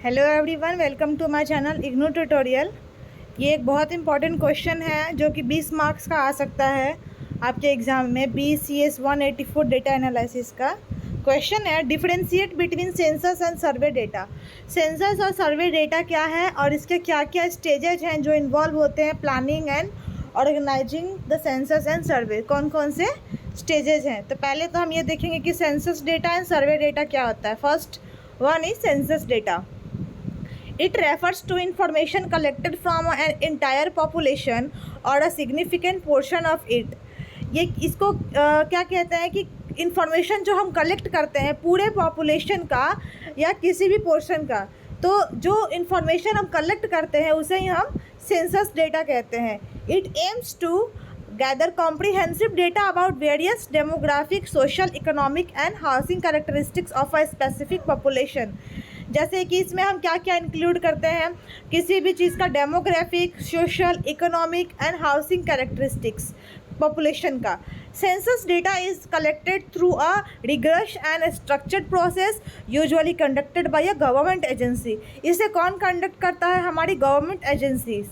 Hello everyone, welcome to my channel IGNOU tutorial. ये एक बहुत इंपॉर्टेंट क्वेश्चन है जो कि 20 मार्क्स का आ सकता है आपके एग्ज़ाम में। BCS 184 डेटा एनालिसिस का क्वेश्चन है। Differentiate between census and survey data. Census और सर्वे डेटा क्या है और इसके क्या क्या स्टेजेज हैं जो इन्वॉल्व होते हैं planning and organizing the census and survey. कौन कौन से स्टेजेज हैं? तो पहले तो हम ये देखेंगे कि census data and survey data क्या होता है। First one is census data. It refers to information collected from an entire population or a significant portion of it. ये इसको क्या कहते हैं कि इंफॉर्मेशन जो हम कलेक्ट करते हैं पूरे पॉपुलेशन का या किसी भी पोर्शन का, तो जो इंफॉर्मेशन हम कलेक्ट करते हैं उसे ही हम सेंसस डेटा कहते हैं. It aims to gather comprehensive data about various demographic, social, economic and housing characteristics of a specific population. जैसे कि इसमें हम क्या क्या इंक्लूड करते हैं, किसी भी चीज़ का demographic, social, economic and housing characteristics population का. Census data is collected through a rigorous and structured process usually conducted by a government agency. इसे कौन कंडक्ट करता है? हमारी government agencies.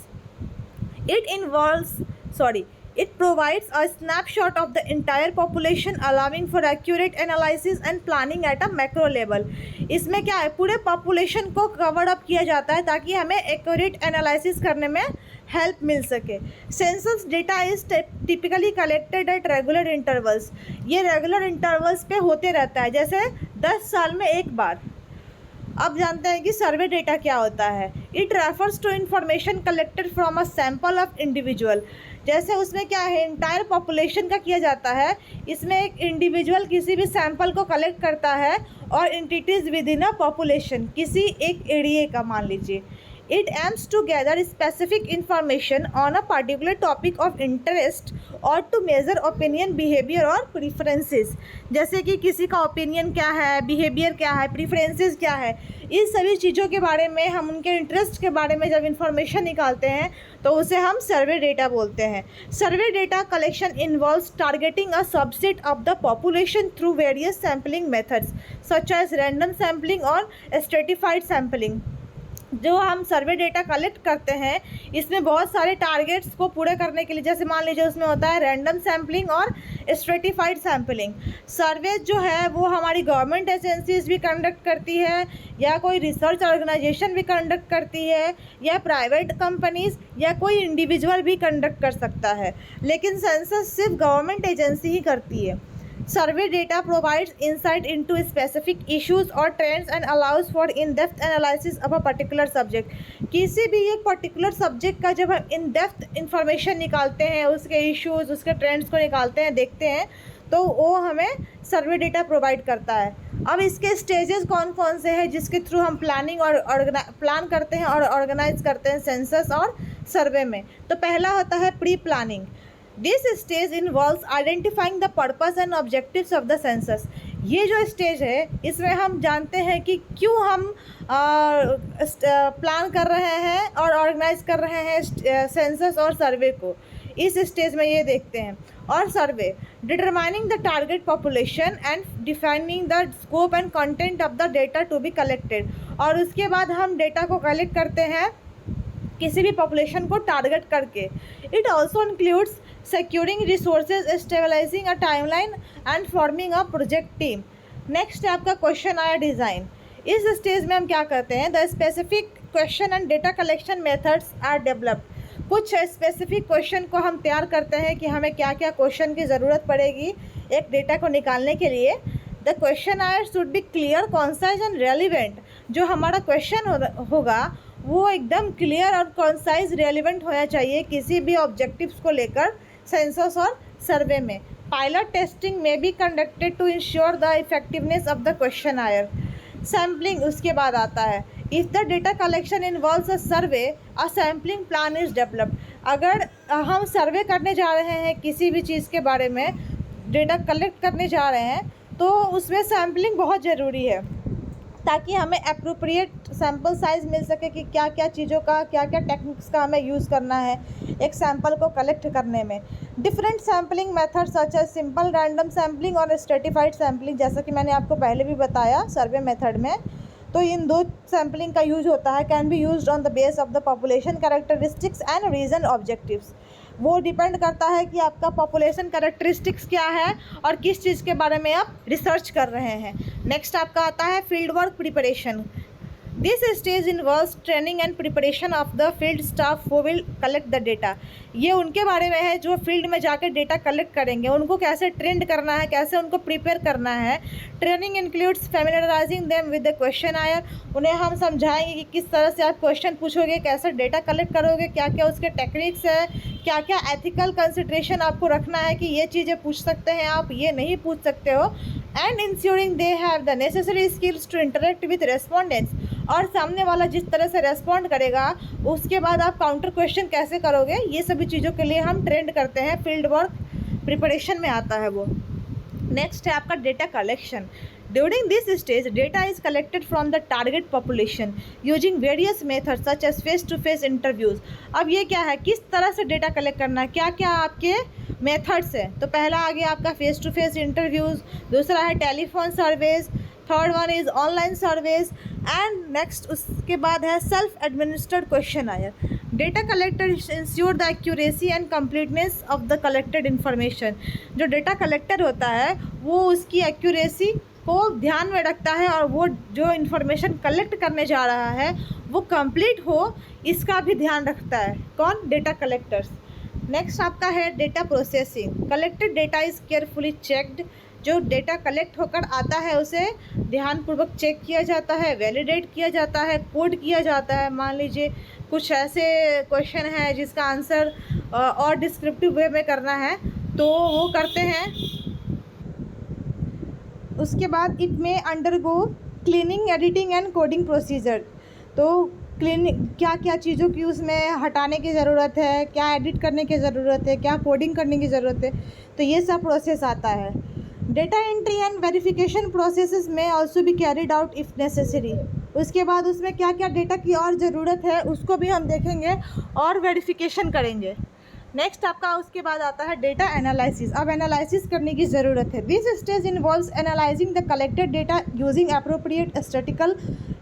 It provides a snapshot of the entire population, allowing for accurate analysis and planning at a macro level. इसमें क्या है, पूरे population को कवर अप किया जाता है ताकि हमें एक्यूरेट एनालिसिस करने में हेल्प मिल सके. Census data is typically collected at regular intervals. ये रेगुलर इंटरवल्स पे होते रहता है, जैसे 10 साल में एक बार. अब जानते हैं कि सर्वे डेटा क्या होता है. It refers to information collected from a sample of individual. जैसे उसमें क्या है, इंटायर पॉपुलेशन का किया जाता है. इसमें एक इंडिविजुअल किसी भी सैंपल को कलेक्ट करता है और entities within a population, किसी एक एरिया का मान लीजिए. It aims to gather specific information on a particular topic of interest और टू मेजर ओपिनियन, बिहेवियर और प्रीफरेंसेस. जैसे कि किसी का ओपिनियन क्या है, बिहेवियर क्या है, प्रीफरेंसेस क्या है, इस सभी चीज़ों के बारे में हम उनके इंटरेस्ट के बारे में जब इंफॉर्मेशन निकालते हैं तो उसे हम सर्वे डेटा बोलते हैं. Survey data collection involves targeting a subset of the population through various sampling methods such as random sampling और स्ट्रेटिफाइड सैम्पलिंग. जो हम सर्वे डेटा कलेक्ट करते हैं इसमें बहुत सारे टारगेट्स को पूरे करने के लिए, जैसे मान लीजिए उसमें होता है रैंडम सैम्पलिंग और स्ट्रेटिफाइड सैम्पलिंग. सर्वे जो है वो हमारी गवर्नमेंट एजेंसीज भी कंडक्ट करती है, या कोई रिसर्च ऑर्गेनाइजेशन भी कंडक्ट करती है, या प्राइवेट कंपनीज या कोई इंडिविजुअल भी कंडक्ट कर सकता है, लेकिन सेंसस सिर्फ गवर्नमेंट एजेंसी ही करती है. Survey data provides insight into specific issues or trends and allows for in-depth analysis of a particular subject. किसी भी एक पर्टिकुलर सब्जेक्ट का जब हम in-depth इंफॉर्मेशन निकालते हैं, उसके इश्यूज, उसके ट्रेंड्स को निकालते हैं, देखते हैं, तो वो हमें सर्वे डेटा प्रोवाइड करता है. अब इसके स्टेजेस कौन कौन से हैं जिसके थ्रू हम प्लानिंग और प्लान करते हैं और ऑर्गेनाइज करते हैं सेंसस और सर्वे में. तो पहला होता है pre planning. This stage involves identifying the purpose and objectives of the census. ये जो स्टेज है इसमें हम जानते हैं कि क्यों हम प्लान कर रहे हैं और ऑर्गेनाइज कर रहे हैं सेंसस और सर्वे को. इस स्टेज में ये देखते हैं. और survey determining the target population and defining the scope and content of the data to be collected. और उसके बाद हम डेटा को कलेक्ट करते हैं किसी भी पॉपुलेशन को टारगेट करके. It also includes securing resources, stabilizing a timeline and forming a project team. Next है आपका क्वेश्चन आया डिज़ाइन. इस स्टेज में हम क्या करते हैं, the specific question and data collection methods are developed. कुछ स्पेसिफिक क्वेश्चन को हम तैयार करते हैं कि हमें क्या क्या क्वेश्चन की ज़रूरत पड़ेगी एक डेटा को निकालने के लिए. The questionnaire should be clear, concise and relevant. जो हमारा क्वेश्चन होगा वो एकदम क्लियर और कॉन्साइज रेलिवेंट होना चाहिए किसी भी ऑब्जेक्टिव्स को लेकर सेंसस और सर्वे में. पायलट टेस्टिंग में be conducted to ensure the effectiveness of the questionnaire. Sampling उसके बाद आता है. If the data collection involves a survey, a sampling plan is developed. अगर हम सर्वे करने जा रहे हैं किसी भी चीज़ के बारे में, डेटा कलेक्ट करने जा रहे हैं, तो उसमें सैम्पलिंग बहुत ज़रूरी है ताकि हमें अप्रोप्रिएट सैम्पल साइज़ मिल सके कि क्या क्या चीज़ों का, क्या क्या टेक्निक्स का हमें यूज़ करना है एक सैम्पल को कलेक्ट करने में. Different sampling methods such as simple random sampling और स्ट्रेटिफाइड सैम्पलिंग, जैसा कि मैंने आपको पहले भी बताया सर्वे मेथड में. तो इन दो सैम्पलिंग का यूज होता है। Can be used on the base of the population characteristics and region objectives. वो डिपेंड करता है कि आपका पॉपुलेशन कैरेक्टरिस्टिक्स क्या है और किस चीज़ के बारे में आप रिसर्च कर रहे हैं। नेक्स्ट आपका आता है field work preparation. This stage involves training and preparation of the field staff who will collect the data. ये उनके बारे में है जो फील्ड में जाकर डेटा कलेक्ट करेंगे, उनको कैसे ट्रेंड करना है, कैसे उनको प्रिपेयर करना है। Training includes familiarising them with the questionnaire. उन्हें हम समझाएंगे कि किस तरह से आप क्वेश्चन पूछोगे, कैसे डेटा कलेक्ट करोगे, क्या क्या उसके टेक्निक्स है, क्या क्या एथिकल कंसिडरेशन आपको रखना है कि ये चीज़ें पूछ सकते हैं आप, ये नहीं पूछ सकते हो। And ensuring they have the necessary skills to interact with respondents. और सामने वाला जिस तरह से रेस्पॉन्ड करेगा उसके बाद आप काउंटर क्वेश्चन कैसे करोगे, ये सभी चीज़ों के लिए हम ट्रेंड करते हैं। फील्ड वर्क प्रिपरेशन में आता है वो। नेक्स्ट है आपका data collection. During this stage data is collected from the target population using various methods such as face to face interviews. अब ये क्या है, किस तरह से डेटा कलेक्ट करना है, क्या क्या आपके मेथड्स है। तो पहला आ गया आपका फेस टू फेस इंटरव्यूज़, दूसरा है telephone surveys, third one is online surveys and next उसके बाद है self administered questionnaire. Data collector ensure the accuracy and completeness of the collected information. जो डेटा कलेक्टर होता है वो उसकी एक्यूरेसी को ध्यान में रखता है और वो जो इन्फॉर्मेशन कलेक्ट करने जा रहा है वो कंप्लीट हो, इसका भी ध्यान रखता है। कौन? Data collectors. नेक्स्ट आपका है data processing. Collected data is carefully checked. जो डेटा कलेक्ट होकर आता है उसे ध्यानपूर्वक चेक किया जाता है, वैलिडेट किया जाता है, कोड किया जाता है। मान लीजिए कुछ ऐसे क्वेश्चन है जिसका आंसर और डिस्क्रिप्टिव वे में करना है तो वो करते हैं। उसके बाद इट में undergo cleaning, editing and coding procedure. तो क्लीनिंग क्या क्या चीज़ों की उसमें हटाने की ज़रूरत है, क्या एडिट करने की ज़रूरत है, क्या कोडिंग करने की ज़रूरत है, तो ये सब प्रोसेस आता है। Data entry and verification processes में also be carried out if necessary. उसके बाद उसमें क्या क्या डेटा की और ज़रूरत है उसको भी हम देखेंगे और वेरिफिकेशन करेंगे। नेक्स्ट आपका उसके बाद आता है डेटा एनालिसिस। अब एनालिसिस करने की ज़रूरत है। This stage involves analysing the collected data using appropriate statistical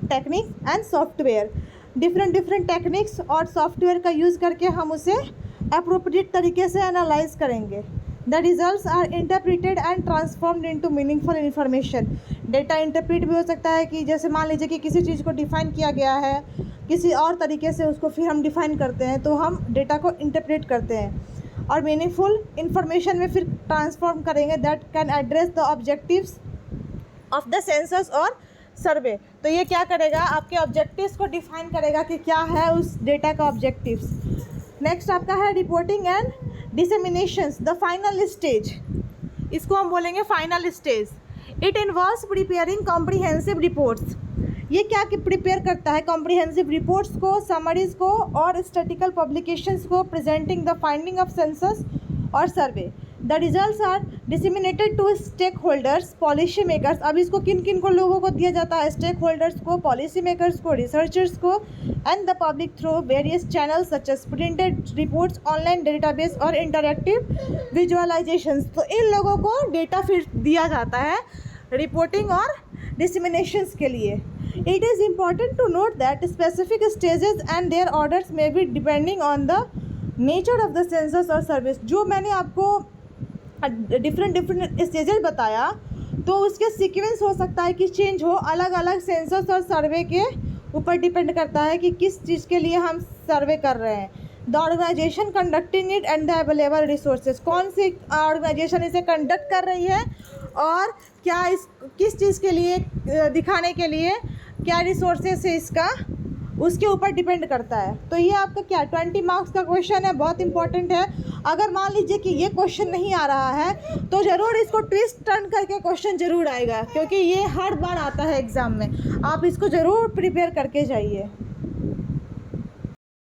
techniques and software. Different techniques और सॉफ्टवेयर का यूज़ करके हम उसे एप्रोप्रिएट तरीके से एनालाइज करेंगे। The results are interpreted and transformed into meaningful information. Data interpret भी हो सकता है कि जैसे मान लीजिए कि किसी चीज़ को डिफ़ाइन किया गया है, किसी और तरीके से उसको फिर हम डिफ़ाइन करते हैं तो हम डेटा को इंटरप्रेट करते हैं और मीनिंगफुल इन्फॉर्मेशन में फिर ट्रांसफॉर्म करेंगे that can address the objectives of the census और सर्वे। तो ये क्या करेगा, आपके ऑब्जेक्टिव्स को डिफ़ाइन करेगा कि क्या है उस डेटा का ऑब्जेक्टिव्स। नेक्स्ट आपका है reporting and disseminations, the final stage. इसको हम बोलेंगे final stage. It involves preparing comprehensive reports. ये क्या कि प्रिपेयर करता है कॉम्प्रिहेंसिव रिपोर्ट्स को, समरीज को और स्टैटिकल पब्लिकेशंस को, presenting the finding of census और survey. The results are disseminated to stakeholders, policy makers. अब इसको किन किन को लोगों को दिया जाता है? स्टेक होल्डर्स को, पॉलिसी मेकर्स को, रिसर्चर्स को and the public through various channels such as printed reports, online database और इंटरैक्टिव विजुअलाइजेशंस। तो इन लोगों को डेटा फिर दिया जाता है रिपोर्टिंग और डिसेमिनेशंस के लिए। It is important to note that specific stages and their orders may be depending on the nature of the census or service। जो मैंने आपको डिफरेंट स्टेजेस बताया तो उसके सीक्वेंस हो सकता है कि चेंज हो, अलग अलग सेंसस और सर्वे के ऊपर डिपेंड करता है कि किस चीज़ के लिए हम सर्वे कर रहे हैं। The organisation conducting it and the available resources. कौन सी ऑर्गेनाइजेशन इसे कंडक्ट कर रही है और क्या इस किस चीज़ के लिए दिखाने के लिए क्या रिसोर्सेस है इसका, उसके ऊपर डिपेंड करता है। तो ये आपका क्या 20 मार्क्स का क्वेश्चन है, बहुत इंपॉर्टेंट है। अगर मान लीजिए कि ये क्वेश्चन नहीं आ रहा है तो ज़रूर इसको ट्विस्ट टर्न करके क्वेश्चन ज़रूर आएगा, क्योंकि ये हर बार आता है एग्ज़ाम में। आप इसको ज़रूर प्रिपेयर करके जाइए।